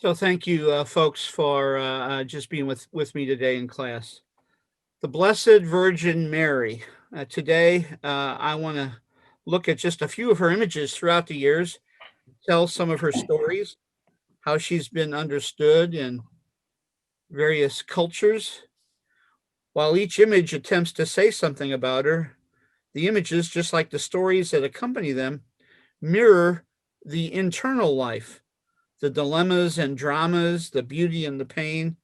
So thank you, folks, for just being with me today in class. The Blessed Virgin Mary. Today, I want to look at just a few of her images throughout the years, tell some of her stories, how she's been understood in various cultures. While each image attempts to say something about her, the images, just like the stories that accompany them, mirror the internal life, the dilemmas and dramas, the beauty and the pain,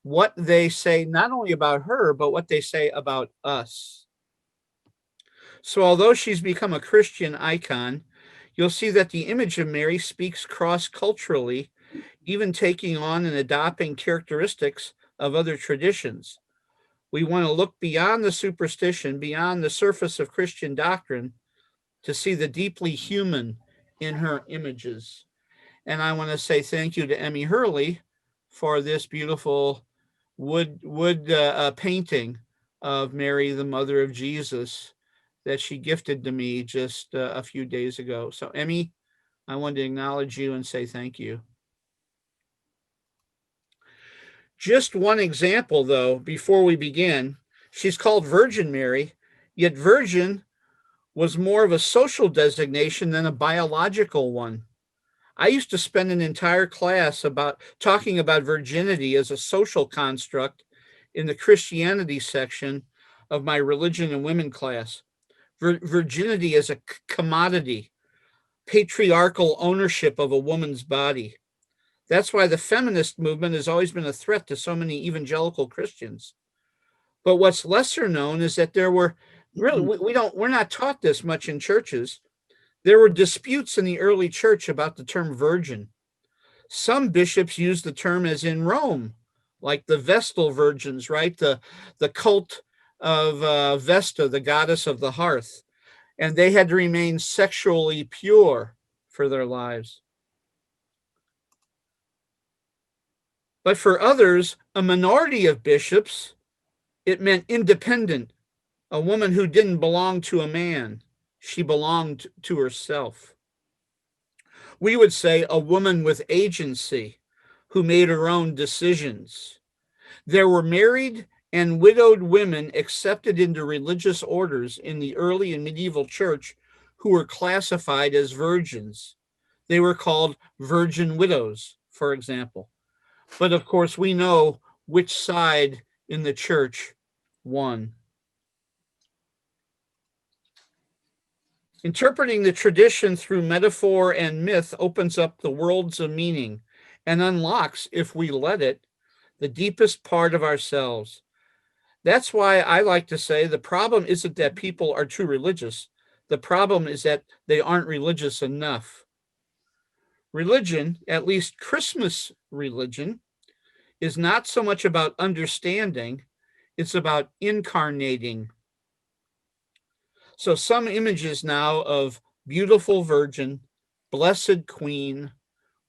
what they say not only about her, but what they say about us. So, although she's become a Christian icon, you'll see that the image of Mary speaks cross culturally, even taking on and adopting characteristics of other traditions. We want to look beyond the superstition, beyond the surface of Christian doctrine, to see the deeply human in her images. And I want to say thank you to Emmy Hurley for this beautiful wood painting of Mary, the mother of Jesus, that she gifted to me just a few days ago. So, Emmy, I wanted to acknowledge you and say thank you. Just one example, though, before we begin. She's called Virgin Mary, yet virgin was more of a social designation than a biological one. I used to spend an entire class about talking about virginity as a social construct in the Christianity section of my religion and women class. Virginity as a commodity, patriarchal ownership of a woman's body. That's why the feminist movement has always been a threat to so many evangelical Christians. But what's lesser known is that there were really we're not taught this much in churches. There were disputes in the early church about the term virgin. Some bishops used the term as in Rome, like the Vestal virgins, right? The cult of Vesta, the goddess of the hearth. And they had to remain sexually pure for their lives. But for others, a minority of bishops, it meant independent, a woman who didn't belong to a man. She belonged to herself. We would say a woman with agency who made her own decisions. There were married and widowed women accepted into religious orders in the early and medieval church who were classified as virgins. They were called virgin widows, for example. But of course, we know which side in the church won. Interpreting the tradition through metaphor and myth opens up the worlds of meaning and unlocks, if we let it, the deepest part of ourselves. That's why I like to say the problem isn't that people are too religious. The problem is that they aren't religious enough. Religion, at least Christmas religion, is not so much about understanding, it's about incarnating. So some images now of beautiful virgin, blessed queen,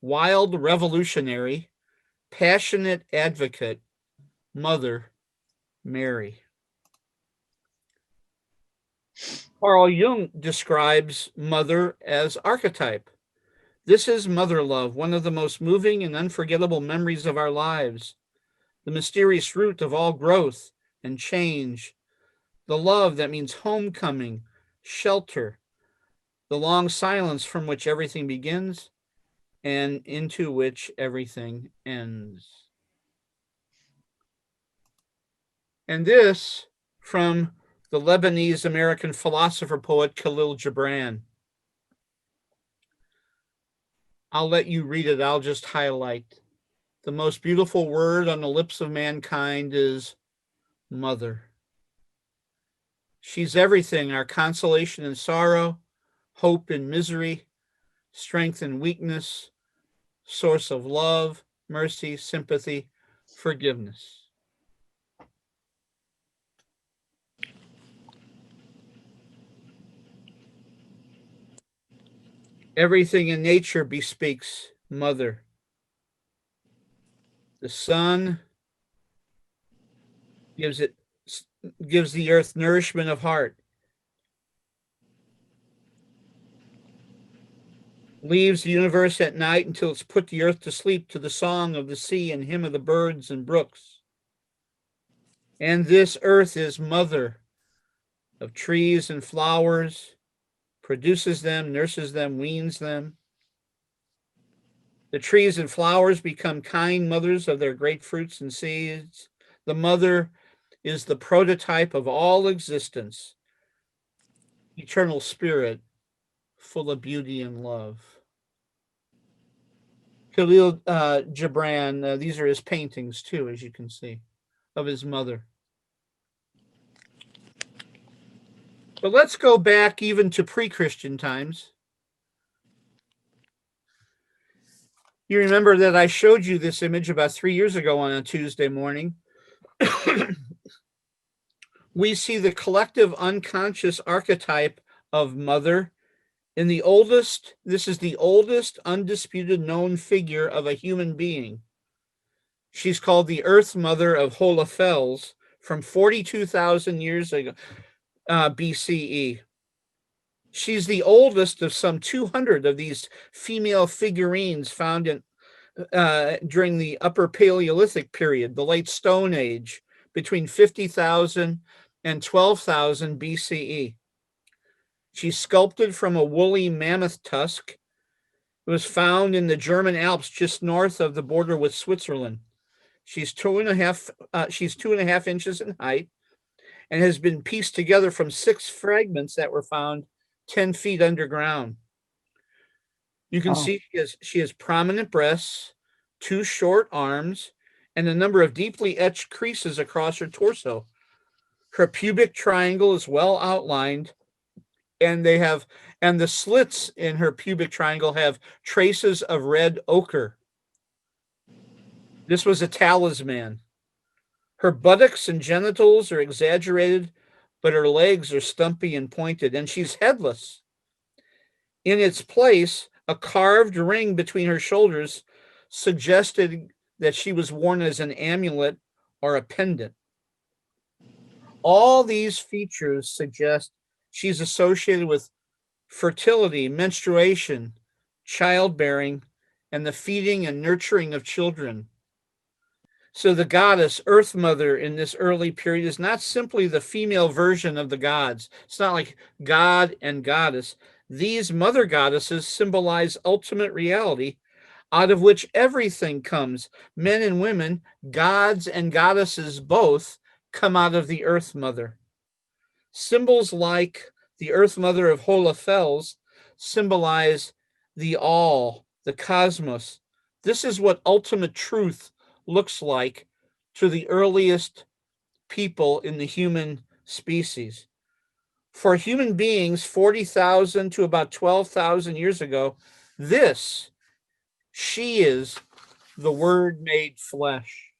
wild revolutionary, passionate advocate, Mother Mary. Carl Jung describes mother as archetype. This is mother love, one of the most moving and unforgettable memories of our lives, the mysterious root of all growth and change, the love that means homecoming, shelter, the long silence from which everything begins and into which everything ends. And this from the Lebanese American philosopher poet Khalil Gibran. I'll let you read it. I'll just highlight. The most beautiful word on the lips of mankind is mother. She's everything, our consolation in sorrow, hope in misery, strength in weakness, source of love, mercy, sympathy, forgiveness. Everything in nature bespeaks mother. The sun gives the earth nourishment of heart. leaves the universe at night until it's put the earth to sleep to the song of the sea and hymn of the birds and brooks. And this earth is mother of trees and flowers, produces them, nurses them, weans them. The trees and flowers become kind mothers of their great fruits and seeds. The mother is the prototype of all existence, eternal spirit, full of beauty and love. Khalil Gibran, these are his paintings too, as you can see, of his mother. But let's go back even to pre-Christian times. You remember that I showed you this image about 3 years ago on a Tuesday morning. We see the collective unconscious archetype of mother in the oldest, this is the oldest undisputed known figure of a human being. She's called the Earth Mother of Hohlefels from 42,000 years ago, BCE. She's the oldest of some 200 of these female figurines found in during the Upper Paleolithic period, the Late Stone Age, between 50,000 and 12,000 BCE. She's sculpted from a woolly mammoth tusk. It was found in the German Alps just north of the border with Switzerland. She's 2.5 inches in height and has been pieced together from 6 fragments that were found 10 feet underground. You can see she has prominent breasts, 2 short arms, and a number of deeply etched creases across her torso. Her pubic triangle is well outlined, and the slits in her pubic triangle have traces of red ochre. This was a talisman. Her buttocks and genitals are exaggerated, but her legs are stumpy and pointed, and she's headless. In its place, a carved ring between her shoulders suggested that she was worn as an amulet or a pendant. All these features suggest she's associated with fertility, menstruation, childbearing, and the feeding and nurturing of children. So the goddess, Earth Mother, in this early period is not simply the female version of the gods. It's not like God and goddess. These mother goddesses symbolize ultimate reality, out of which everything comes. Men and women, gods and goddesses both, come out of the Earth Mother. Symbols like the Earth Mother of Hohlefels symbolize the all, the cosmos. This is what ultimate truth looks like to the earliest people in the human species. For human beings 40,000 to about 12,000 years ago, she is the Word made flesh.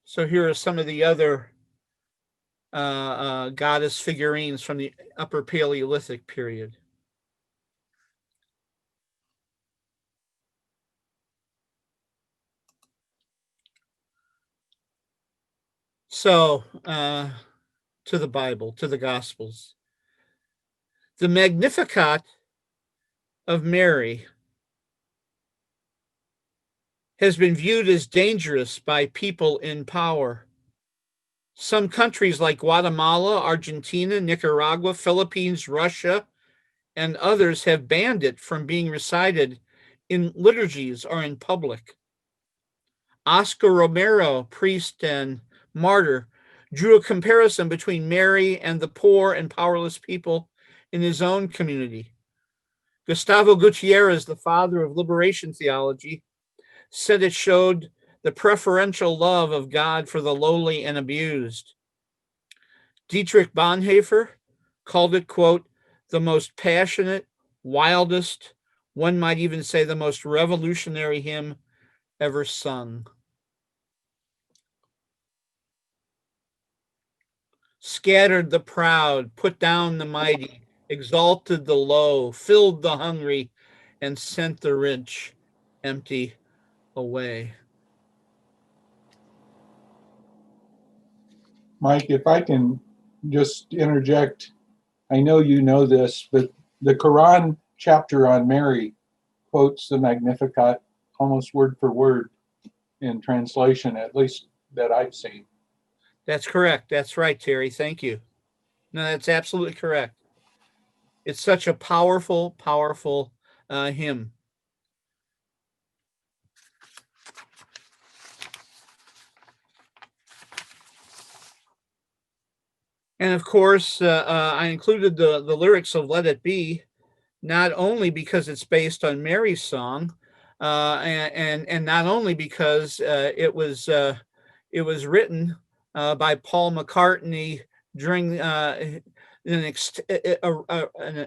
So here are some of the other goddess figurines from the Upper Paleolithic period. So to the Bible, to the Gospels. The Magnificat of Mary has been viewed as dangerous by people in power. Some countries like Guatemala, Argentina, Nicaragua, Philippines, Russia, and others have banned it from being recited in liturgies or in public. Oscar Romero, priest and martyr, drew a comparison between Mary and the poor and powerless people in his own community. Gustavo Gutierrez, the father of liberation theology, said it showed the preferential love of God for the lowly and abused. Dietrich Bonhoeffer called it, quote, the most passionate, wildest, one might even say the most revolutionary hymn ever sung. Scattered the proud, put down the mighty, exalted the low, filled the hungry, and sent the rich empty away. Mike, if I can just interject, I know you know this, but the Quran chapter on Mary quotes the Magnificat almost word for word in translation, at least that I've seen. That's correct. That's right, Terry. Thank you. No, that's absolutely correct. It's such a powerful, powerful hymn. And of course, I included the lyrics of Let It Be, not only because it's based on Mary's song, and not only because it was written by Paul McCartney during an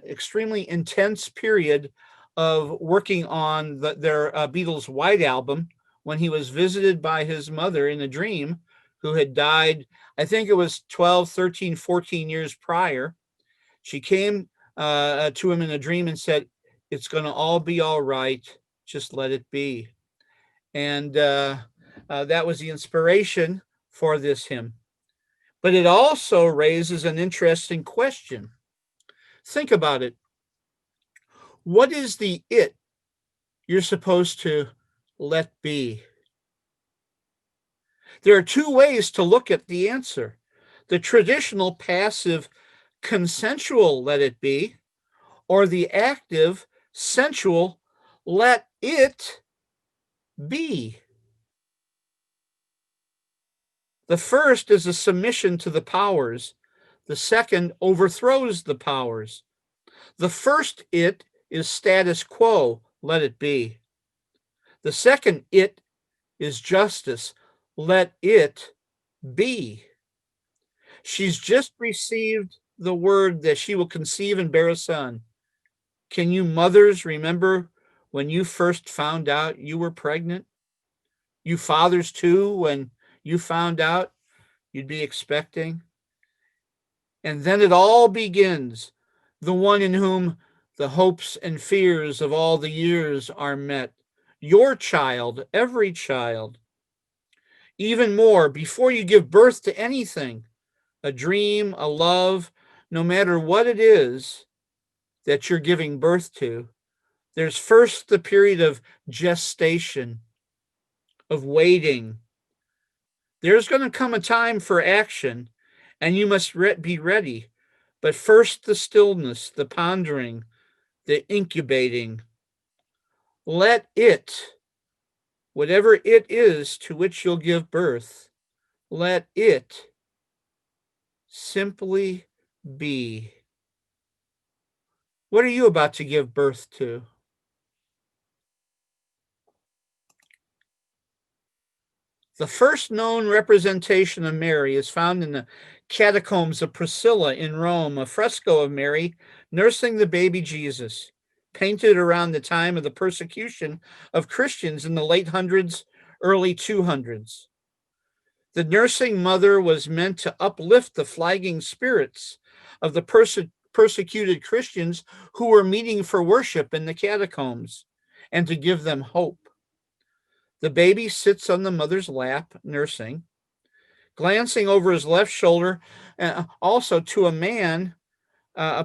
extremely intense period of working on their Beatles' White Album, when he was visited by his mother in a dream, who had died, I think it was 12, 13, 14 years prior. She came to him in a dream and said, "It's going to all be all right. Just let it be." And that was the inspiration for this hymn. But it also raises an interesting question. Think about it. What is the it you're supposed to let be? There are two ways to look at the answer: the traditional passive consensual let it be, or the active sensual let it be. The first is a submission to the powers. The second overthrows the powers. The first it is status quo, let it be. The second it is justice, let it be. She's just received the word that she will conceive and bear a son. Can you mothers remember when you first found out you were pregnant? You fathers too, when you found out you'd be expecting? And then it all begins, the one in whom the hopes and fears of all the years are met. Your child, every child. Even more, before you give birth to anything, a dream, a love, no matter what it is that you're giving birth to, there's first the period of gestation, of waiting. There's going to come a time for action, and you must be ready. But first, the stillness, the pondering, the incubating. Let it, whatever it is to which you'll give birth, let it simply be. What are you about to give birth to? The first known representation of Mary is found in the catacombs of Priscilla in Rome, a fresco of Mary nursing the baby Jesus, painted around the time of the persecution of Christians in the late hundreds, early 200s. The nursing mother was meant to uplift the flagging spirits of the persecuted Christians who were meeting for worship in the catacombs, and to give them hope. The baby sits on the mother's lap, nursing, glancing over his left shoulder, also to a man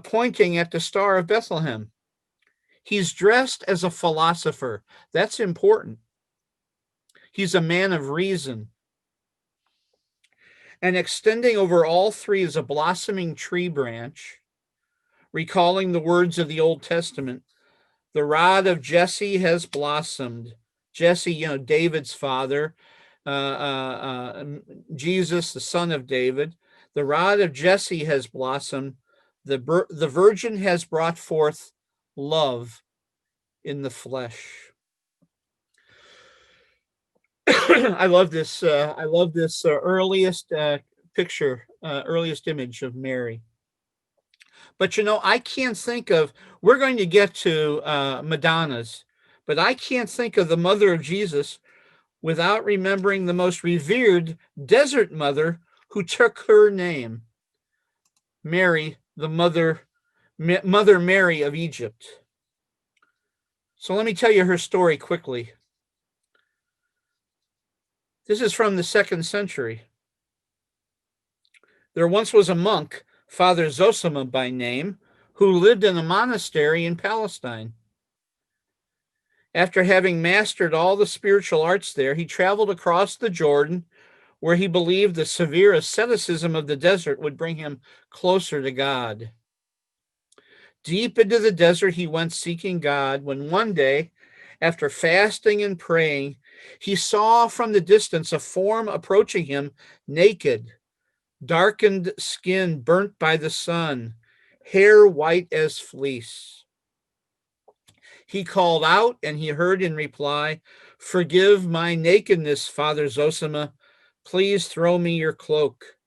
pointing at the Star of Bethlehem. He's dressed as a philosopher. That's important. He's a man of reason. And extending over all three is a blossoming tree branch, recalling the words of the Old Testament. The rod of Jesse has blossomed. Jesse, David's father, Jesus, the son of David. The rod of Jesse has blossomed. The virgin has brought forth love in the flesh. I love this. Earliest picture, earliest image of Mary. But I can't think of. We're going to get to Madonna's, but I can't think of the mother of Jesus without remembering the most revered desert mother who took her name, Mary, the Mother Mary of Egypt. So let me tell you her story quickly. This is from the 2nd century. There once was a monk, Father Zosima by name, who lived in a monastery in Palestine. After having mastered all the spiritual arts there, he traveled across the Jordan, where he believed the severe asceticism of the desert would bring him closer to God. Deep into the desert he went seeking God, when one day, after fasting and praying, he saw from the distance a form approaching him, naked, darkened skin burnt by the sun, hair white as fleece. He called out, and he heard in reply, "Forgive my nakedness, Father Zosima. Please throw me your cloak."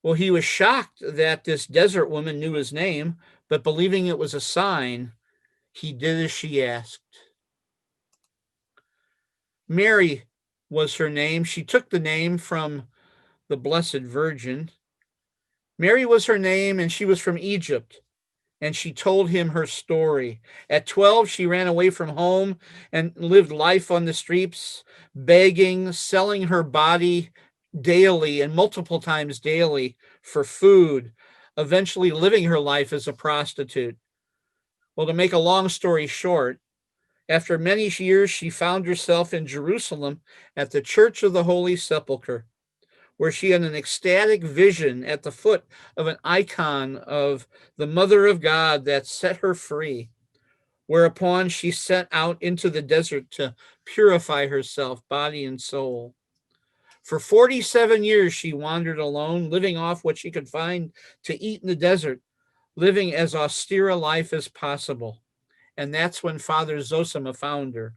Well, he was shocked that this desert woman knew his name, but believing it was a sign, he did as she asked. Mary was her name. She took the name from the Blessed Virgin. Mary was her name, and she was from Egypt. And she told him her story. At 12, she ran away from home and lived life on the streets, begging, selling her body daily and multiple times daily for food, eventually living her life as a prostitute. Well, to make a long story short, after many years, she found herself in Jerusalem at the Church of the Holy Sepulchre, where she had an ecstatic vision at the foot of an icon of the Mother of God that set her free, whereupon she set out into the desert to purify herself, body and soul. For 47 years, she wandered alone, living off what she could find to eat in the desert, living as austere a life as possible. And that's when Father Zosima found her.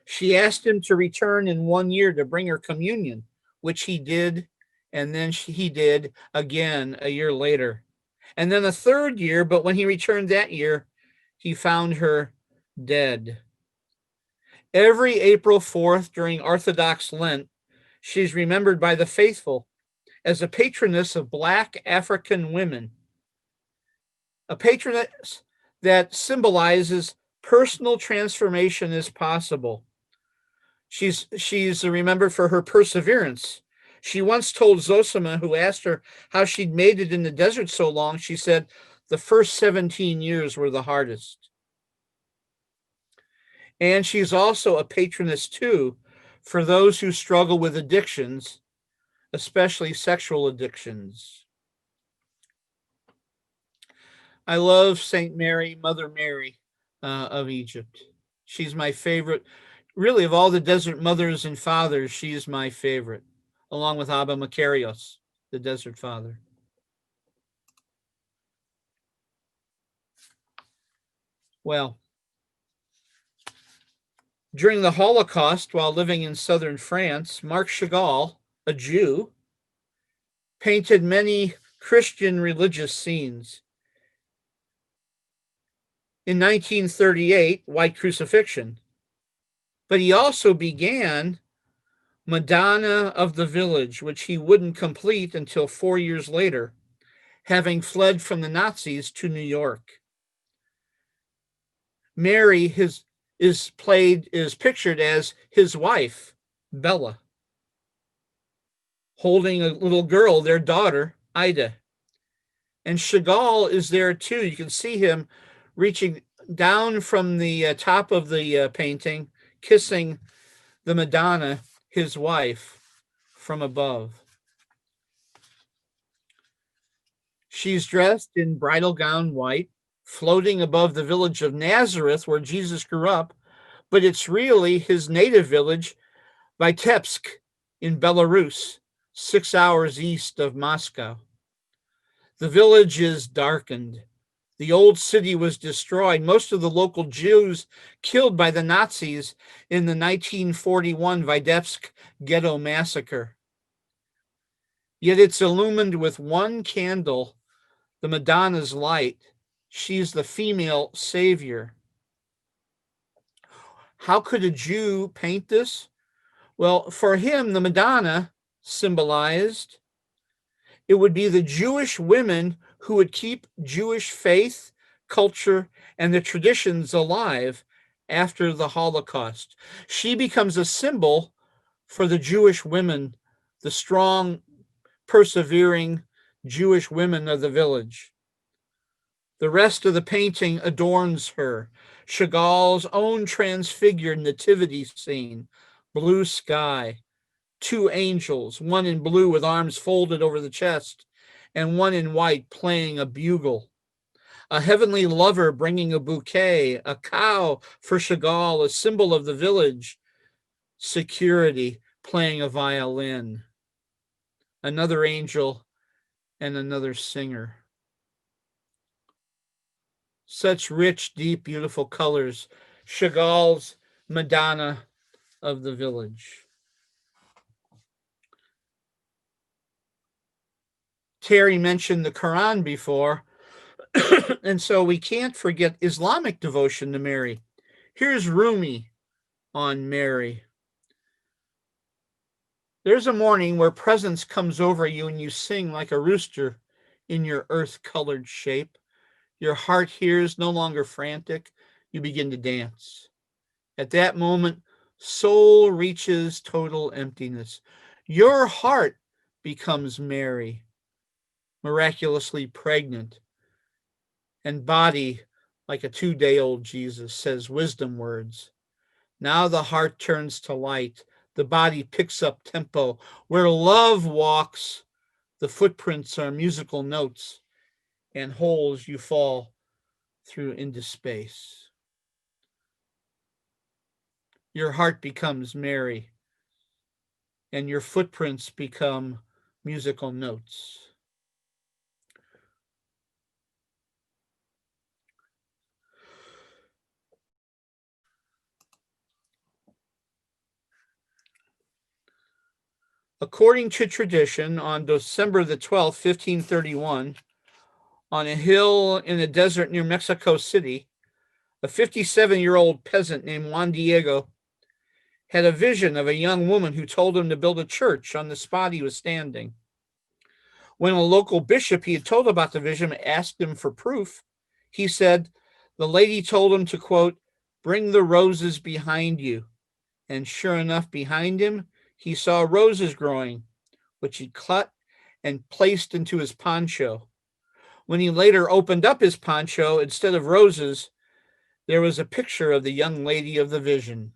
She asked him to return in 1 year to bring her communion, which he did, and then he did again a year later. And then a third year, but when he returned that year, he found her dead. Every April 4th during Orthodox Lent, she's remembered by the faithful as a patroness of Black African women, a patroness that symbolizes personal transformation is possible. She's remembered for her perseverance. She once told Zosima, who asked her how she'd made it in the desert so long, she said, "The first 17 years were the hardest." And she's also a patroness, too, for those who struggle with addictions, especially sexual addictions. I love Saint Mary, Mother Mary of Egypt. She's my favorite. Really, of all the desert mothers and fathers, she's my favorite, along with Abba Makarios, the desert father. Well, during the Holocaust, while living in southern France, Marc Chagall, a Jew, painted many Christian religious scenes. In 1938, White Crucifixion. But he also began Madonna of the Village, which he wouldn't complete until 4 years later, having fled from the Nazis to New York. Mary is pictured as his wife, Bella, holding a little girl, their daughter, Ida. And Chagall is there too. You can see him reaching down from the top of the painting, kissing the Madonna, his wife, from above. She's dressed in bridal gown white, floating above the village of Nazareth, where Jesus grew up, but it's really his native village, Vitebsk, in Belarus, 6 hours east of Moscow. The village is darkened. The old city was destroyed. Most of the local Jews killed by the Nazis in the 1941 Vitebsk ghetto massacre. Yet it's illumined with one candle, the Madonna's light. She's the female savior. How could a Jew paint this? Well, for him, the Madonna symbolized it would be the Jewish women who would keep Jewish faith, culture, and the traditions alive after the Holocaust. She becomes a symbol for the Jewish women, the strong, persevering Jewish women of the village. The rest of the painting adorns her. Chagall's own transfigured nativity scene, blue sky, two angels, one in blue with arms folded over the chest, and one in white playing a bugle. A heavenly lover bringing a bouquet, a cow for Chagall, a symbol of the village, security playing a violin, another angel, and another singer. Such rich, deep, beautiful colors. Chagall's Madonna of the village. Terry mentioned the Quran before, and so we can't forget Islamic devotion to Mary. Here's Rumi on Mary. There's a morning where presence comes over you and you sing like a rooster in your earth-colored shape. Your heart hears, no longer frantic. You begin to dance. At that moment, soul reaches total emptiness. Your heart becomes Mary, miraculously pregnant, and body, like a 2-day-old Jesus, says wisdom words. Now the heart turns to light. The body picks up tempo. Where love walks, the footprints are musical notes, and holes you fall through into space. Your heart becomes Mary, and your footprints become musical notes. According to tradition, on December the 12th, 1531, on a hill in the desert near Mexico City, a 57-year-old peasant named Juan Diego had a vision of a young woman who told him to build a church on the spot he was standing. When a local bishop he had told about the vision asked him for proof, he said the lady told him to, quote, "Bring the roses behind you." And sure enough, behind him, he saw roses growing, which he cut and placed into his poncho. When he later opened up his poncho, instead of roses, there was a picture of the young lady of the vision.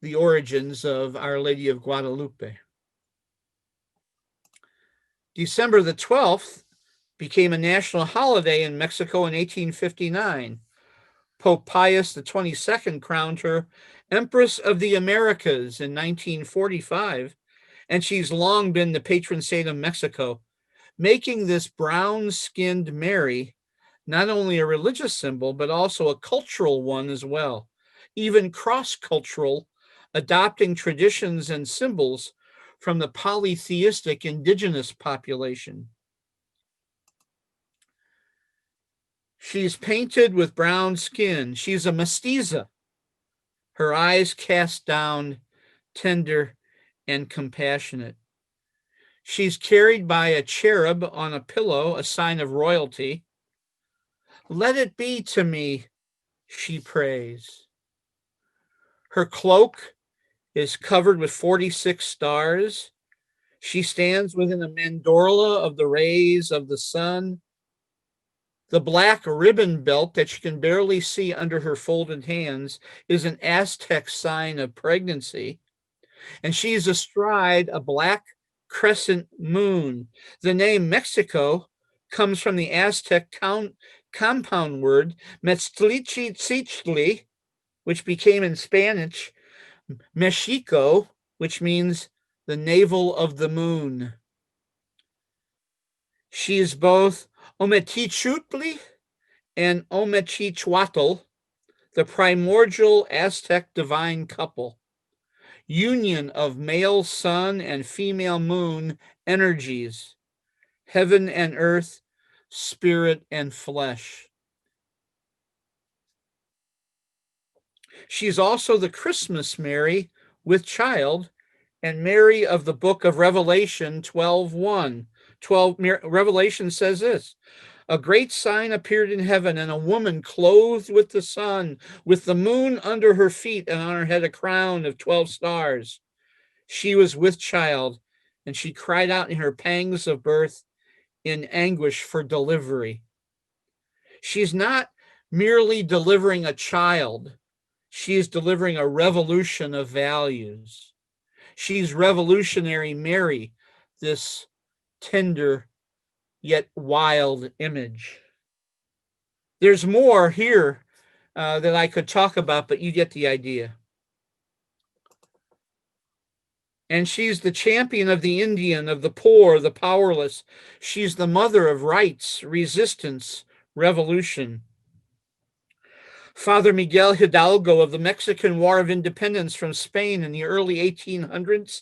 The origins of Our Lady of Guadalupe. December the 12th became a national holiday in Mexico in 1859. Pope Pius XXII crowned her Empress of the Americas in 1945, and she's long been the patron saint of Mexico, making this brown-skinned Mary not only a religious symbol, but also a cultural one as well, even cross-cultural, adopting traditions and symbols from the polytheistic indigenous population. She's painted with brown skin. She's a mestiza. Her eyes cast down, tender and compassionate. She's carried by a cherub on a pillow, a sign of royalty. Let it be to me, she prays. Her cloak is covered with 46 stars. She stands within a mandorla of the rays of the sun. The black ribbon belt that you can barely see under her folded hands is an Aztec sign of pregnancy. And she's astride a black crescent moon. The name Mexico comes from the Aztec compound word Metztlichitzitli, which became in Spanish Mexico, which means the navel of the moon. She is both Ometeotl and Ometeotl, the primordial Aztec divine couple, union of male sun and female moon energies, heaven and earth, spirit and flesh. She's also the Christmas Mary with child and Mary of the book of Revelation 12:1. Revelation says this, A great sign appeared in heaven, and a woman clothed with the sun, with the moon under her feet, and on her head a crown of 12 stars. She was with child, and she cried out in her pangs of birth in anguish for delivery. She's not merely delivering a child, she is delivering a revolution of values. She's revolutionary Mary, this tender yet wild image. There's more here that I could talk about, but you get the idea. And she's the champion of the Indian, of the poor, the powerless. She's the mother of rights, resistance, revolution. Father Miguel Hidalgo of the Mexican War of Independence from Spain in the early 1800s,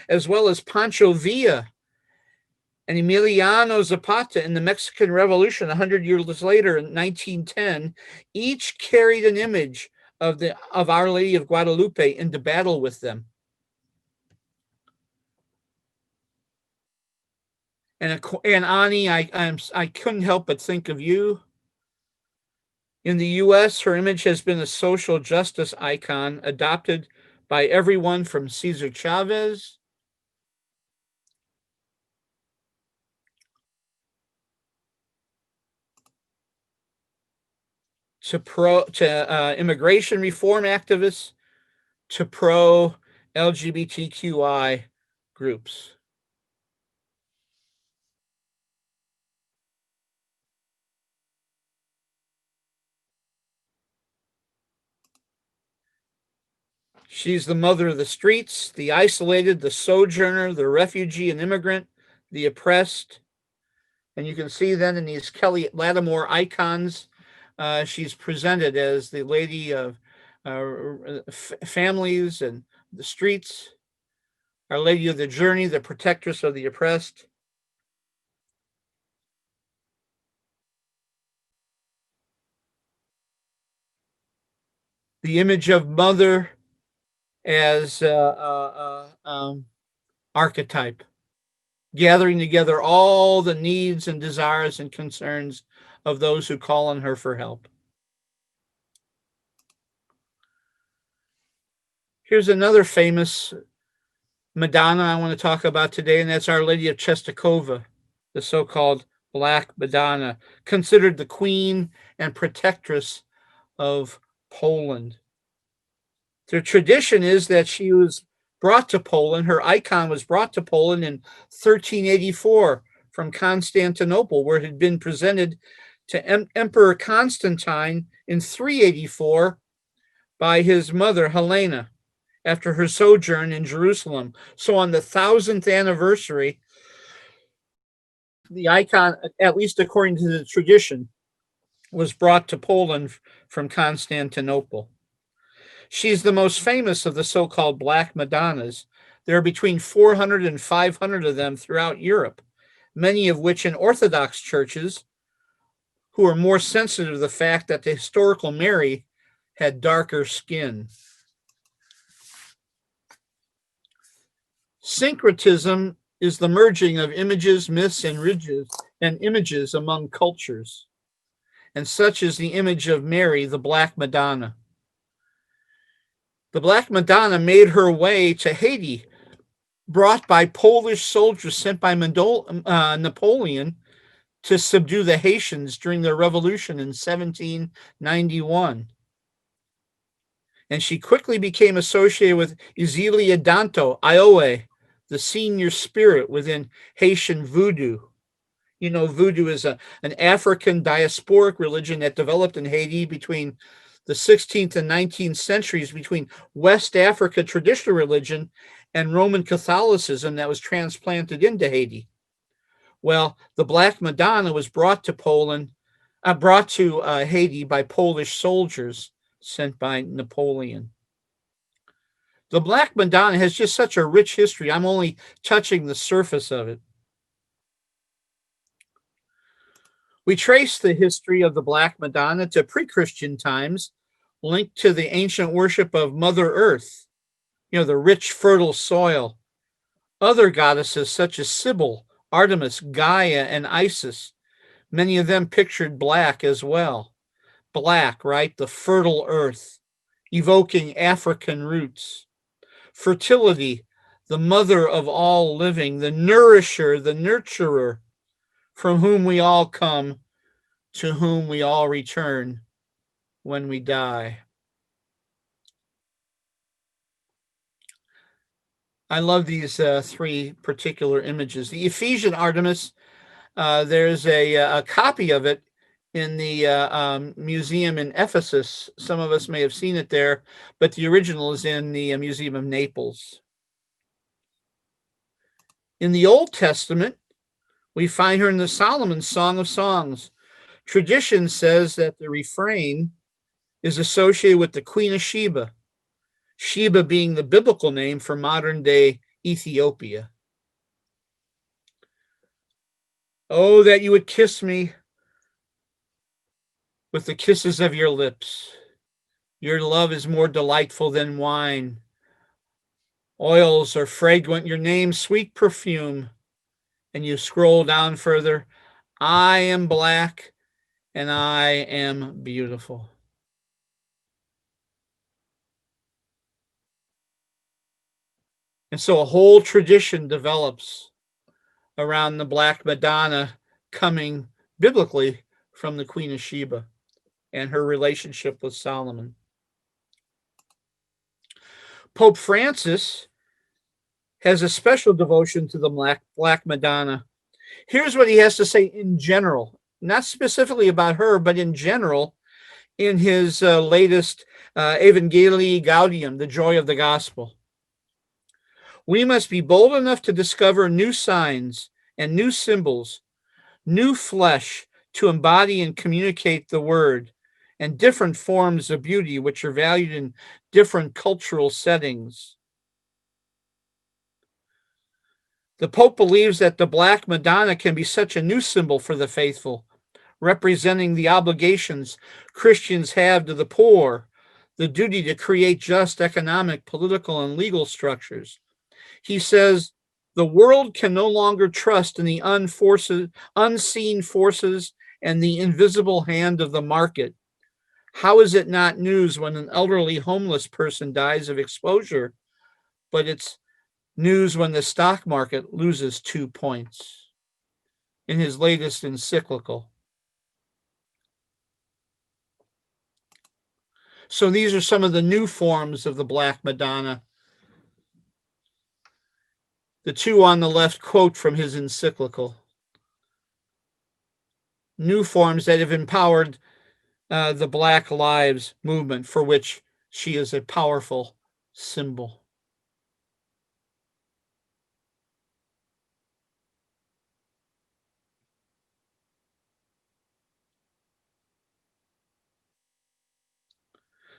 as well as Pancho Villa and Emiliano Zapata in the Mexican Revolution 100 years later in 1910, each carried an image of Our Lady of Guadalupe into battle with them. And Ani, I couldn't help but think of you. In the U.S., her image has been a social justice icon adopted by everyone from Cesar Chavez to immigration reform activists to pro LGBTQI groups. She's the mother of the streets, the isolated, the sojourner, the refugee and immigrant, the oppressed. And you can see then in these Kelly Lattimore icons, she's presented as the lady of families and the streets, Our Lady of the Journey, the protectress of the oppressed. The image of mother as archetype, gathering together all the needs and desires and concerns of those who call on her for help. Here's another famous Madonna I want to talk about today, and that's Our Lady of Czestochowa, the so-called Black Madonna, considered the queen and protectress of Poland. The tradition is that she was brought to Poland, her icon was brought to Poland in 1384 from Constantinople, where it had been presented to Emperor Constantine in 384 by his mother, Helena, after her sojourn in Jerusalem. So on the 1000th anniversary, the icon, at least according to the tradition, was brought to Poland from Constantinople. She's the most famous of the so-called Black Madonnas. There are between 400 and 500 of them throughout Europe, many of which in Orthodox churches, who are more sensitive to the fact that the historical Mary had darker skin. Syncretism is the merging of images, myths, and images among cultures. And such is the image of Mary, the Black Madonna. The Black Madonna made her way to Haiti, brought by Polish soldiers sent by Napoleon to subdue the Haitians during the revolution in 1791. And she quickly became associated with Isilia Danto, Ioe, the senior spirit within Haitian voodoo. You know, voodoo is an African diasporic religion that developed in Haiti between the 16th and 19th centuries, between West Africa traditional religion and Roman Catholicism that was transplanted into Haiti. Well, the Black Madonna was brought to Haiti by Polish soldiers sent by Napoleon. The Black Madonna has just such a rich history. I'm only touching the surface of it. We trace the history of the Black Madonna to pre-Christian times, linked to the ancient worship of Mother Earth, the rich, fertile soil. Other goddesses such as Sybil, Artemis, Gaia, and Isis Many of them pictured black as well. Black, right? The fertile earth, evoking African roots. Fertility, the mother of all living, the nourisher, the nurturer, from whom we all come, to whom we all return when we die. I love these three particular images. The Ephesian Artemis, there's a copy of it in the museum in Ephesus. Some of us may have seen it there, but the original is in the Museum of Naples. In the Old Testament, we find her in the Solomon Song of Songs. Tradition says that the refrain is associated with the Queen of Sheba, Sheba being the biblical name for modern day Ethiopia. Oh, that you would kiss me with the kisses of your lips. Your love is more delightful than wine. Oils are fragrant, your name sweet perfume. And you scroll down further. I am black and I am beautiful. And so a whole tradition develops around the Black Madonna coming biblically from the Queen of Sheba and her relationship with Solomon. Pope Francis has a special devotion to the Black Madonna. Here's what he has to say in general, not specifically about her, but in general, in his latest Evangelii Gaudium, the joy of the gospel. We must be bold enough to discover new signs and new symbols, new flesh to embody and communicate the word, and different forms of beauty which are valued in different cultural settings. The Pope believes that the Black Madonna can be such a new symbol for the faithful, representing the obligations Christians have to the poor, the duty to create just economic, political, and legal structures. He says, the world can no longer trust in the unseen forces and the invisible hand of the market. How is it not news when an elderly homeless person dies of exposure, but it's news when the stock market loses 2 points? In his latest encyclical. So these are some of the new forms of the Black Madonna. The two on the left quote from his encyclical. New forms that have empowered the Black Lives Movement, for which she is a powerful symbol.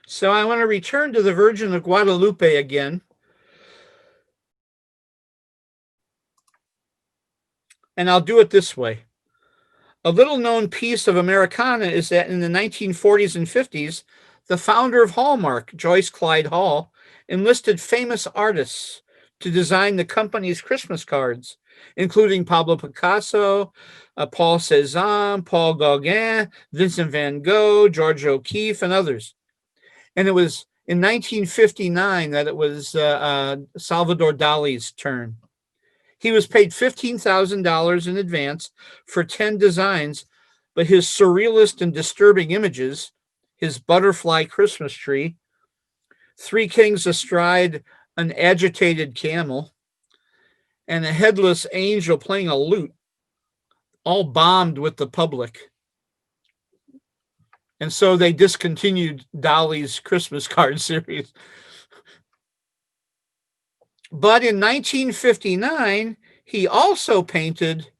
So I want to return to the Virgin of Guadalupe again. And I'll do it this way. A little known piece of Americana is that in the 1940s and 50s, the founder of Hallmark, Joyce Clyde Hall, enlisted famous artists to design the company's Christmas cards, including Pablo Picasso, Paul Cézanne, Paul Gauguin, Vincent van Gogh, George O'Keeffe, and others. And it was in 1959 that it was Salvador Dali's turn. He was paid $15,000 in advance for 10 designs, but his surrealist and disturbing images, his butterfly Christmas tree, three kings astride an agitated camel, and a headless angel playing a lute, all bombed with the public. And so they discontinued Dali's Christmas card series. But in 1959, he also painted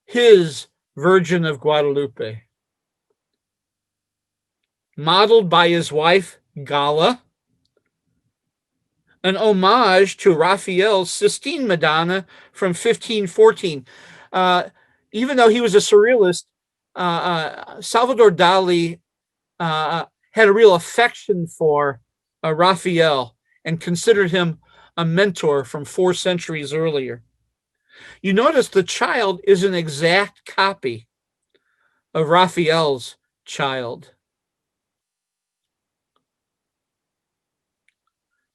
his Virgin of Guadalupe, modeled by his wife, Gala, an homage to Raphael's Sistine Madonna from 1514. Even though he was a surrealist, Salvador Dali had a real affection for Raphael and considered him a mentor from 4 centuries earlier. You notice the child is an exact copy of Raphael's child.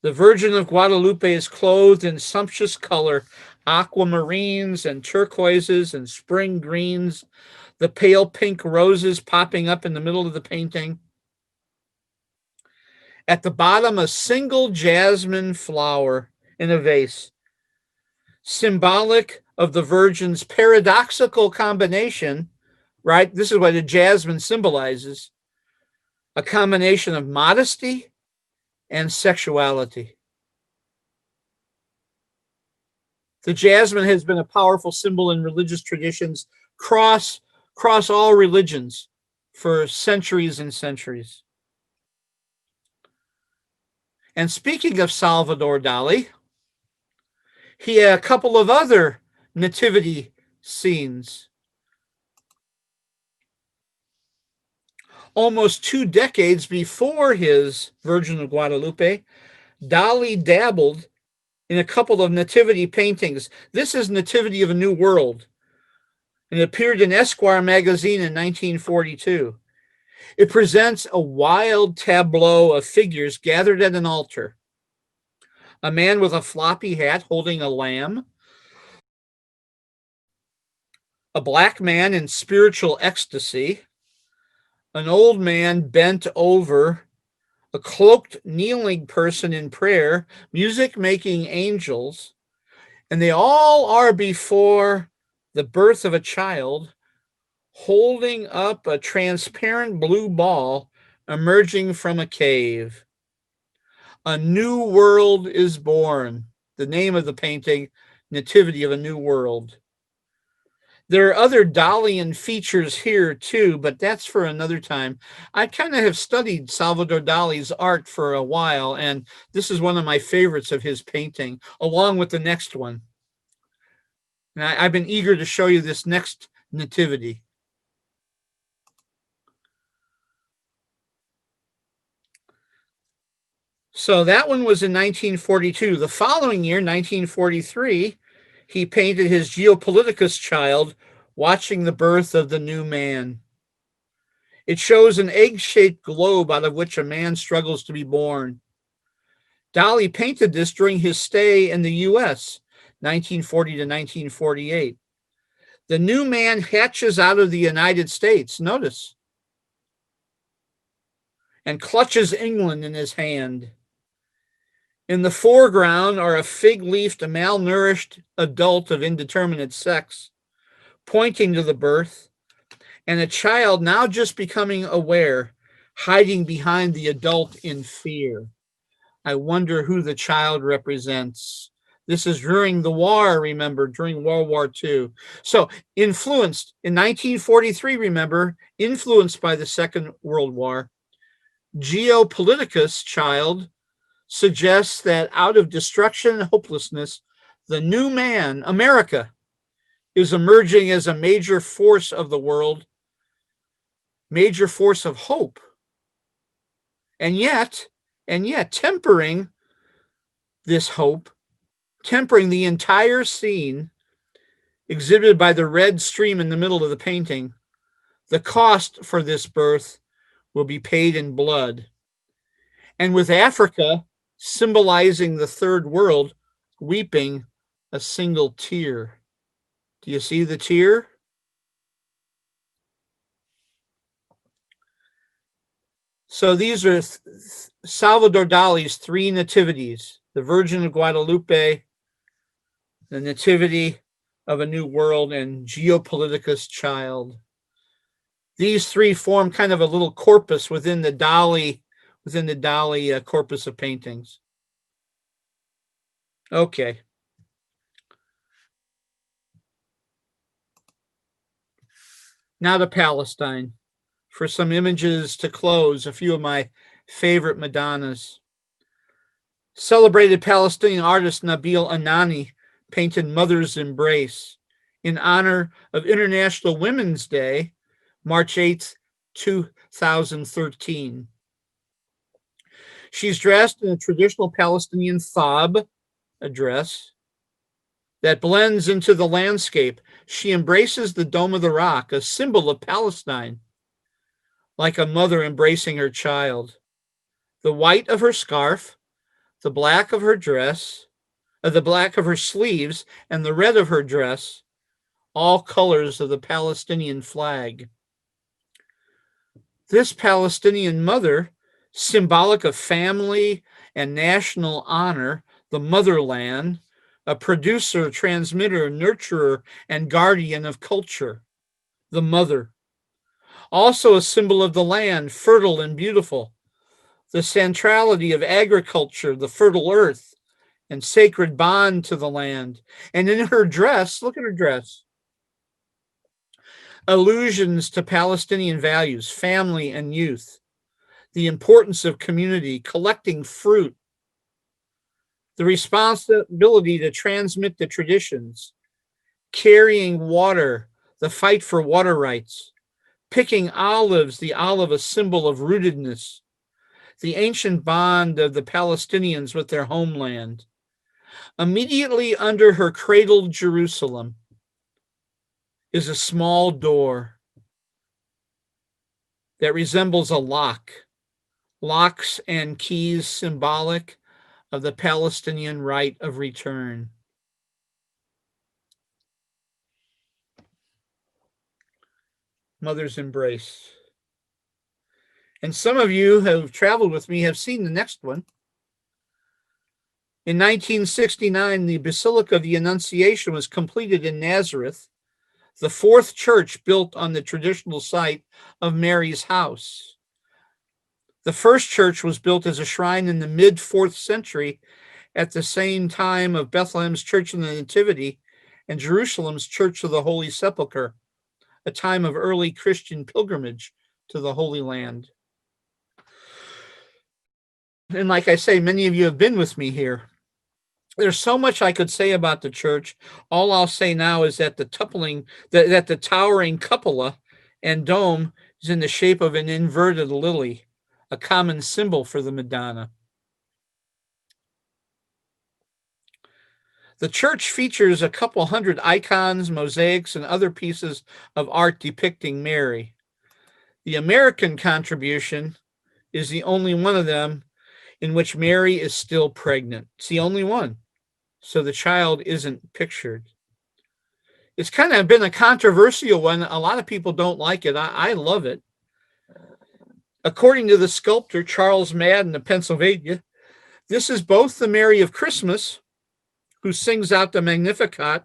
The Virgin of Guadalupe is clothed in sumptuous color, aquamarines and turquoises and spring greens, the pale pink roses popping up in the middle of the painting. At the bottom, a single jasmine flower in a vase, symbolic of the Virgin's paradoxical combination, right? This is what a jasmine symbolizes, a combination of modesty and sexuality. The jasmine has been a powerful symbol in religious traditions cross all religions for centuries and centuries. And speaking of Salvador Dali, he had a couple of other nativity scenes. Almost 2 decades before his Virgin of Guadalupe, Dali dabbled in a couple of nativity paintings. This is Nativity of a New World. It appeared in Esquire magazine in 1942. It presents a wild tableau of figures gathered at an altar. A man with a floppy hat holding a lamb. A black man in spiritual ecstasy. An old man bent over. A cloaked kneeling person in prayer. Music making angels. And they all are before the birth of a child, holding up a transparent blue ball emerging from a cave. A new world is born. The name of the painting, Nativity of a New World. There are other Dalian features here too, but that's for another time. I kind of have studied Salvador Dali's art for a while, and this is one of my favorites of his painting, along with the next one. And I've been eager to show you this next nativity. So that one was in 1942. The following year, 1943, he painted his Geopoliticus child watching the birth of the new man. It shows an egg-shaped globe out of which a man struggles to be born. Dali painted this during his stay in the U.S., 1940 to 1948. The new man hatches out of the United States, notice, and clutches England in his hand. In the foreground are a fig-leafed, malnourished adult of indeterminate sex, pointing to the birth, and a child now just becoming aware, hiding behind the adult in fear. I wonder who the child represents. This is during the war, remember, during World War II. So influenced, in 1943, remember, influenced by the Second World War, Geopoliticus child suggests that out of destruction and hopelessness, the new man, America, is emerging as a major force of the world, major force of hope. And yet, tempering this hope, tempering the entire scene exhibited by the red stream in the middle of the painting, the cost for this birth will be paid in blood. And with Africa symbolizing the third world, weeping a single tear. Do you see the tear? So these are Salvador Dali's 3 nativities: the Virgin of Guadalupe, the Nativity of a New World, and Geopoliticus child. These 3 form kind of a little corpus within the Dali corpus of paintings. Okay. Now to Palestine for some images to close, a few of my favorite Madonnas. Celebrated Palestinian artist Nabil Anani painted Mother's Embrace in honor of International Women's Day, March 8th, 2013. She's dressed in a traditional Palestinian thab, a dress. that blends into the landscape. She embraces the Dome of the Rock, a symbol of Palestine, like a mother embracing her child. The white of her scarf, the black of her dress, the black of her sleeves, and the red of her dress, all colors of the Palestinian flag. This Palestinian mother, symbolic of family and national honor, the motherland, a producer, transmitter, nurturer, and guardian of culture, the mother. Also a symbol of the land, fertile and beautiful, the centrality of agriculture, the fertile earth, and sacred bond to the land. And in her dress, look at her dress, allusions to Palestinian values, family and youth, the importance of community, collecting fruit, the responsibility to transmit the traditions, carrying water, the fight for water rights, picking olives, the olive a symbol of rootedness, the ancient bond of the Palestinians with their homeland. Immediately under her cradled Jerusalem is a small door that resembles a lock, locks and keys symbolic of the Palestinian right of return. Mother's embrace. And some of you who have traveled with me have seen the next one. In 1969, the Basilica of the Annunciation was completed in Nazareth, the fourth church built on the traditional site of Mary's house. The first church was built as a shrine in the mid-4th century at the same time of Bethlehem's Church of the Nativity and Jerusalem's Church of the Holy Sepulchre, a time of early Christian pilgrimage to the Holy Land. And like I say, many of you have been with me here. There's so much I could say about the church. All I'll say now is that the towering cupola and dome is in the shape of an inverted lily, a common symbol for the Madonna. The church features a couple hundred icons, mosaics, and other pieces of art depicting Mary. The American contribution is the only one of them in which Mary is still pregnant. It's the only one. So the child isn't pictured. It's kind of been a controversial one. A lot of people don't like it. I love it. According to the sculptor Charles Madden of Pennsylvania, this is both the Mary of Christmas, who sings out the Magnificat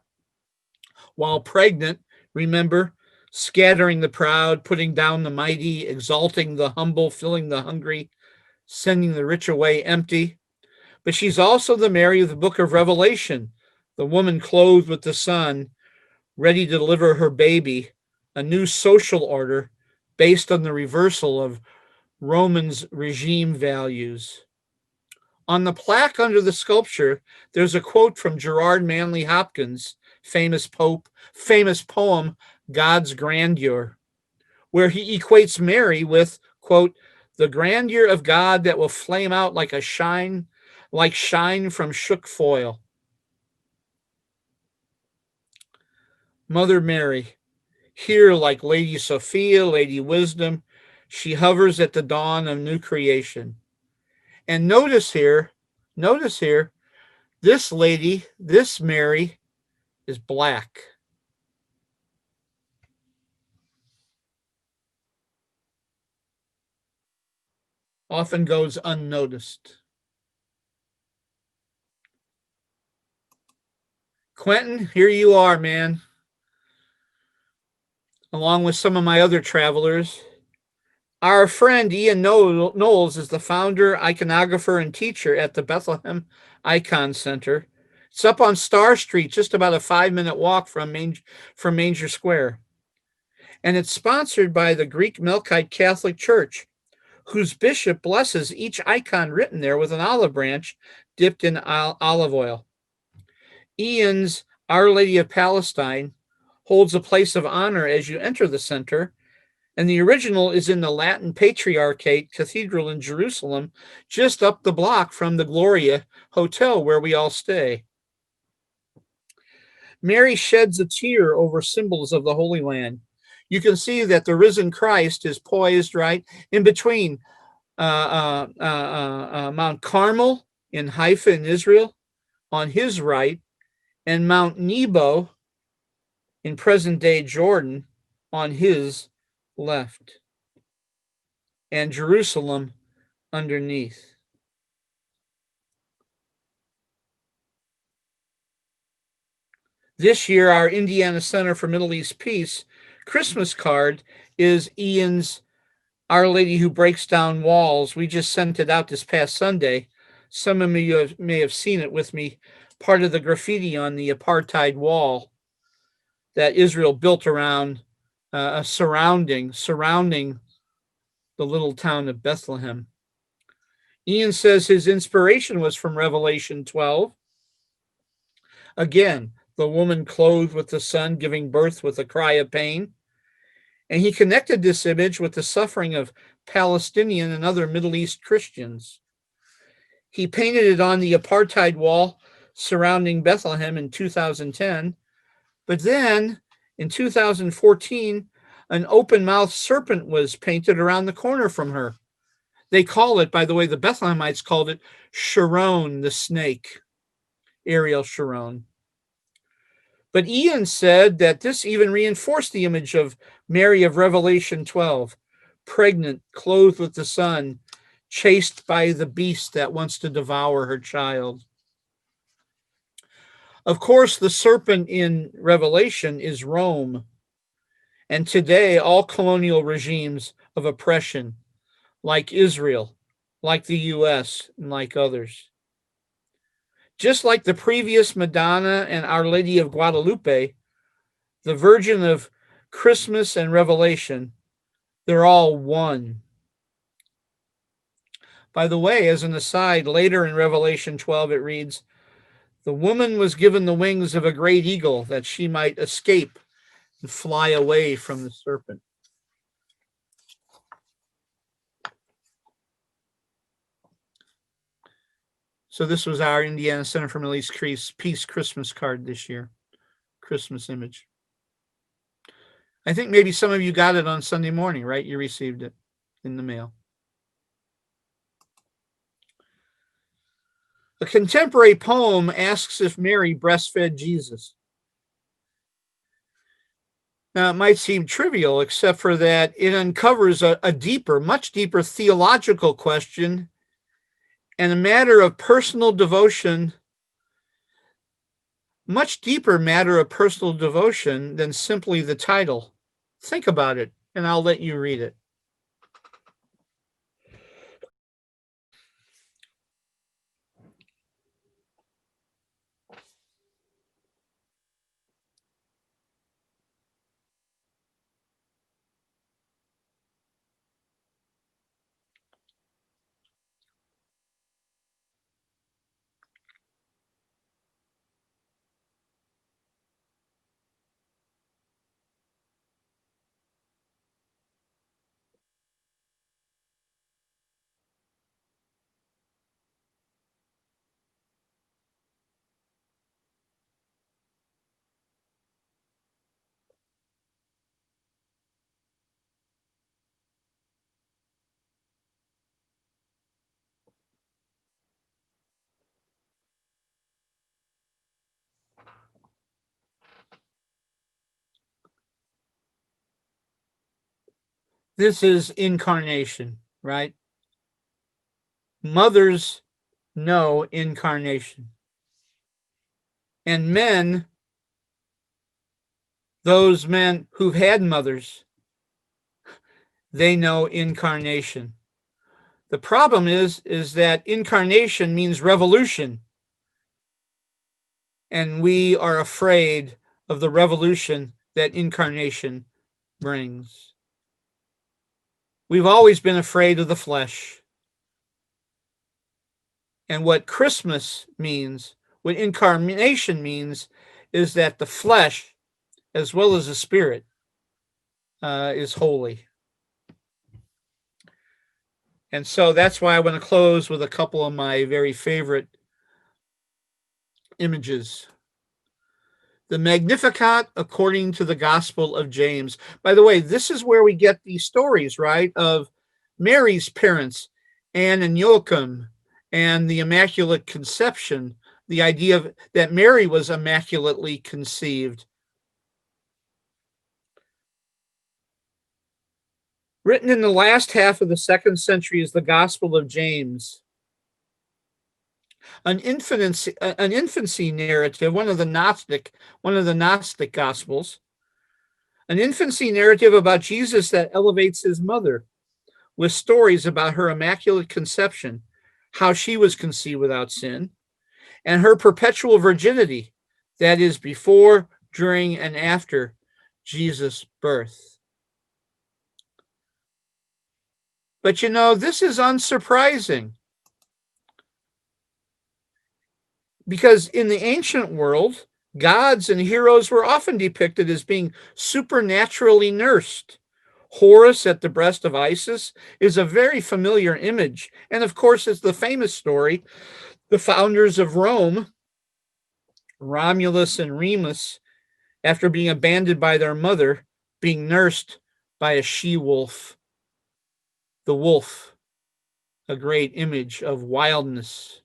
while pregnant, remember, scattering the proud, putting down the mighty, exalting the humble, filling the hungry, sending the rich away empty. But she's also the Mary of the book of Revelation, the woman clothed with the sun, ready to deliver her baby, a new social order based on the reversal of Romans' regime values. On the plaque under the sculpture, there's a quote from Gerard Manley Hopkins' famous poem, God's Grandeur, where he equates Mary with, quote, the grandeur of God that will flame out like shine from shook foil. Mother Mary, here like Lady Sophia, Lady Wisdom, she hovers at the dawn of new creation. And notice here, this lady, this Mary, is black. Often goes unnoticed. Quentin, here you are, man. Along with some of my other travelers. Our friend Ian Knowles is the founder, iconographer, and teacher at the Bethlehem Icon Center. It's up on Star Street, just about a 5-minute walk from Manger Square. And it's sponsored by the Greek Melkite Catholic Church, whose bishop blesses each icon written there with an olive branch dipped in olive oil. Ian's Our Lady of Palestine holds a place of honor as you enter the center, and the original is in the Latin Patriarchate Cathedral in Jerusalem, just up the block from the Gloria Hotel where we all stay. Mary sheds a tear over symbols of the Holy Land. You can see that the risen Christ is poised right in between Mount Carmel in Haifa in Israel on his right, and Mount Nebo in present-day Jordan on his left, and Jerusalem underneath. This year, our Indiana Center for Middle East Peace Christmas card is Ian's Our Lady Who Breaks Down Walls. We just sent it out this past Sunday. Some of you may have seen it with me, part of the graffiti on the apartheid wall that Israel built around, surrounding the little town of Bethlehem. Ian says his inspiration was from Revelation 12. Again, the woman clothed with the sun giving birth with a cry of pain. And he connected this image with the suffering of Palestinian and other Middle East Christians. He painted it on the apartheid wall surrounding Bethlehem in 2010. But then in 2014, an open-mouthed serpent was painted around the corner from her. They call it, by the way, the Bethlehemites called it Sharon, the snake, Ariel Sharon. But Ian said that this even reinforced the image of Mary of Revelation 12, pregnant, clothed with the sun, chased by the beast that wants to devour her child. Of course, the serpent in Revelation is Rome, and today all colonial regimes of oppression, like Israel, like the US, and like others. Just like the previous Madonna and Our Lady of Guadalupe, the Virgin of Christmas and Revelation, they're all one. By the way, as an aside, later in Revelation 12, it reads, "The woman was given the wings of a great eagle that she might escape and fly away from the serpent." So this was our Indiana Center for Middle East Peace Christmas card this year, Christmas image. I think maybe some of you got it on Sunday morning, right? You received it in the mail. A contemporary poem asks if Mary breastfed Jesus. Now, it might seem trivial, except for that it uncovers a deeper, much deeper theological question and a matter of personal devotion, much deeper matter of personal devotion than simply the title. Think about it, and I'll let you read it. This is incarnation, right? Mothers know incarnation. And men, those men who've had mothers, they know incarnation. The problem is that incarnation means revolution. And we are afraid of the revolution that incarnation brings. We've always been afraid of the flesh. And what Christmas means, what incarnation means, is that the flesh, as well as the spirit, is holy. And so that's why I want to close with a couple of my very favorite images. The Magnificat according to the Gospel of James. By the way, this is where we get these stories, right, of Mary's parents, Anne and Joachim, and the Immaculate Conception, the idea of that Mary was immaculately conceived. Written in the last half of the 2nd century is the Gospel of James, an infancy narrative, one of the Gnostic Gospels, an infancy narrative about Jesus that elevates his mother with stories about her immaculate conception, how she was conceived without sin, and her perpetual virginity, that is, before, during, and after Jesus' birth. But you know, this is unsurprising, because in the ancient world, gods and heroes were often depicted as being supernaturally nursed. Horus at the breast of Isis is a very familiar image. And of course, it's the famous story, the founders of Rome, Romulus and Remus, after being abandoned by their mother, being nursed by a she-wolf. The wolf, a great image of wildness.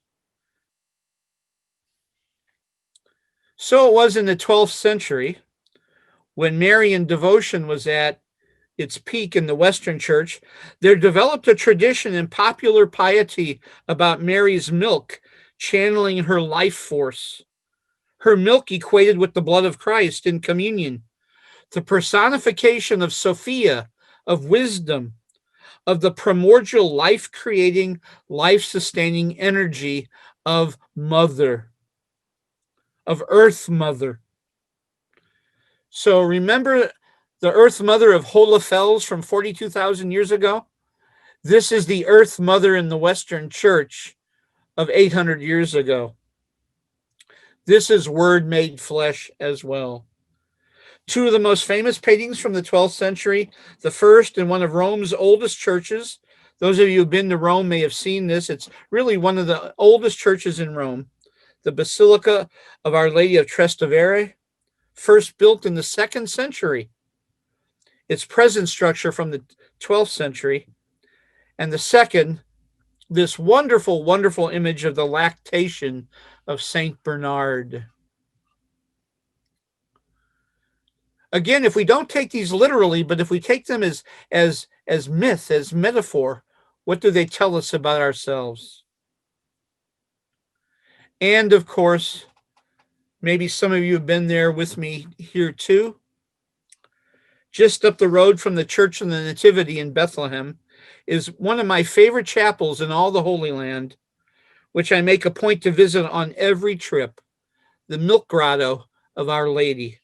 So it was in the 12th century, when Marian devotion was at its peak in the Western Church, there developed a tradition in popular piety about Mary's milk channeling her life force. Her milk equated with the blood of Christ in communion, the personification of Sophia, of wisdom, of the primordial life-creating, life-sustaining energy of Mother, of Earth Mother. So remember the Earth Mother of Hohlefels from 42,000 years ago? This is the Earth Mother in the Western Church of 800 years ago. This is Word made flesh as well. Two of the most famous paintings from the 12th century, the first in one of Rome's oldest churches. Those of you who've been to Rome may have seen this. It's really one of the oldest churches in Rome, the Basilica of Our Lady of Trastevere, first built in the 2nd century. Its present structure from the 12th century. And the second, this wonderful, wonderful image of the lactation of Saint Bernard. Again, if we don't take these literally, but if we take them as myth, as metaphor, what do they tell us about ourselves? And of course, maybe some of you have been there with me here too. Just up the road from the Church of the Nativity in Bethlehem is one of my favorite chapels in all the Holy Land, which I make a point to visit on every trip, the Milk Grotto of Our Lady.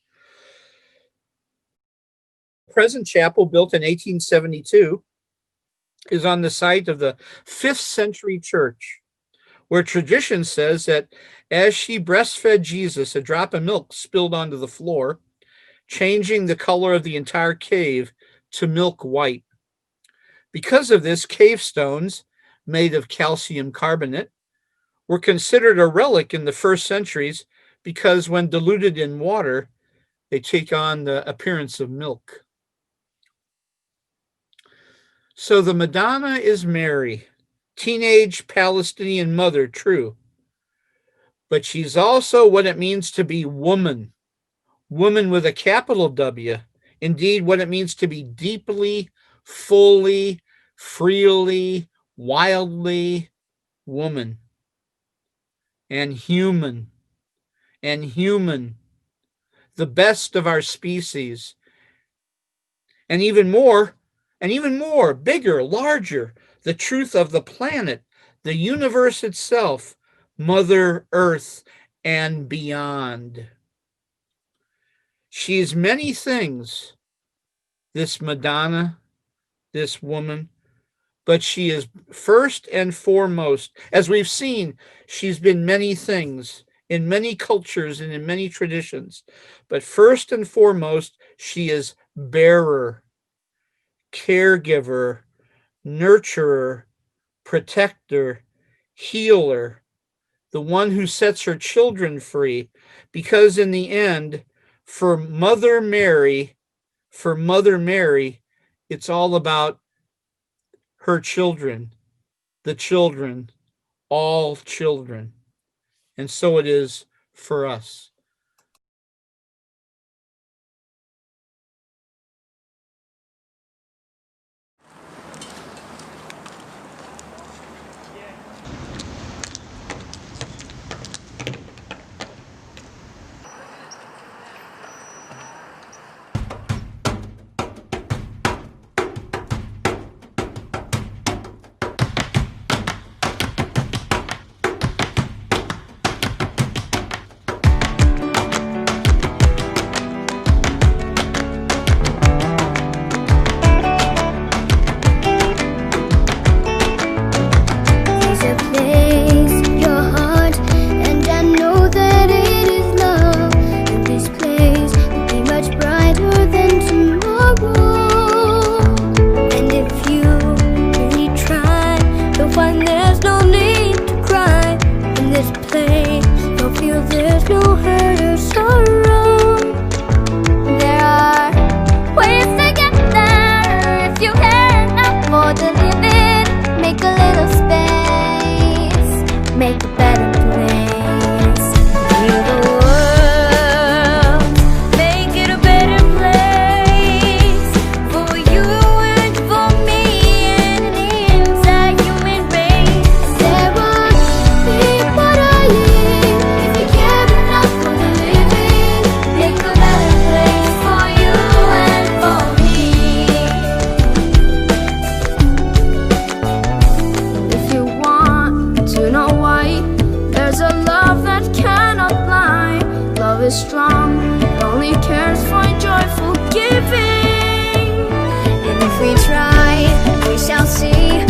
The present chapel, built in 1872, is on the site of the 5th century church, where tradition says that as she breastfed Jesus, a drop of milk spilled onto the floor, changing the color of the entire cave to milk white. Because of this, cave stones made of calcium carbonate were considered a relic in the first centuries because when diluted in water, they take on the appearance of milk. So the Madonna is Mary, teenage Palestinian mother, true. But she's also what it means to be woman, woman with a capital W. Indeed, what it means to be deeply, fully, freely, wildly woman. And human, the best of our species. And even more, bigger, larger, the truth of the planet, the universe itself, Mother Earth, and beyond. She is many things, this Madonna, this woman, but she is first and foremost, as we've seen, she's been many things in many cultures and in many traditions, but first and foremost, she is bearer, caregiver, nurturer, protector, healer, the one who sets her children free, because in the end, for Mother Mary, it's all about her children, the children, all children. And so it is for us. Is strong, only cares for joyful giving. And if we try, we shall see.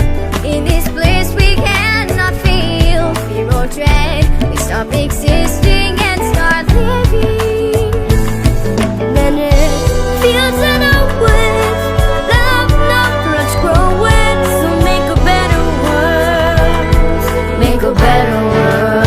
In this place we cannot feel fear or dread. We stop existing and start living. Then it feels in our woods, love not roots growing. So make a better world, make a better world.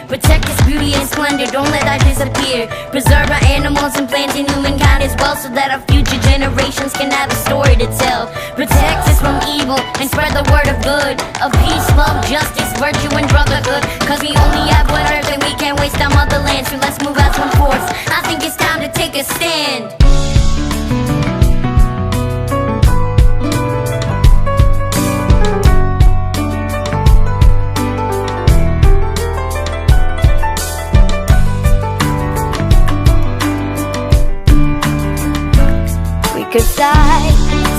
Protect its beauty and splendor, don't let that disappear. Preserve our animals and plants and humankind as well, so that our future generations can have a story to tell. Protect us from evil and spread the word of good, of peace, love, justice, virtue, and brotherhood. Cause we only have one earth and we can't waste our motherland, so let's move as one force. I think it's time to take a stand. Could fly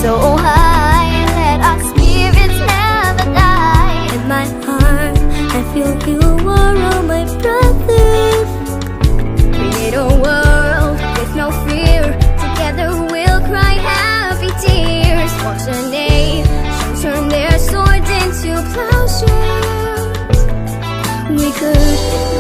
so high, let our spirits never die. In my heart, I feel you are all my brothers. Create a world with no fear. Together we'll cry happy tears. Watch the nations turn their swords into plowshares. We could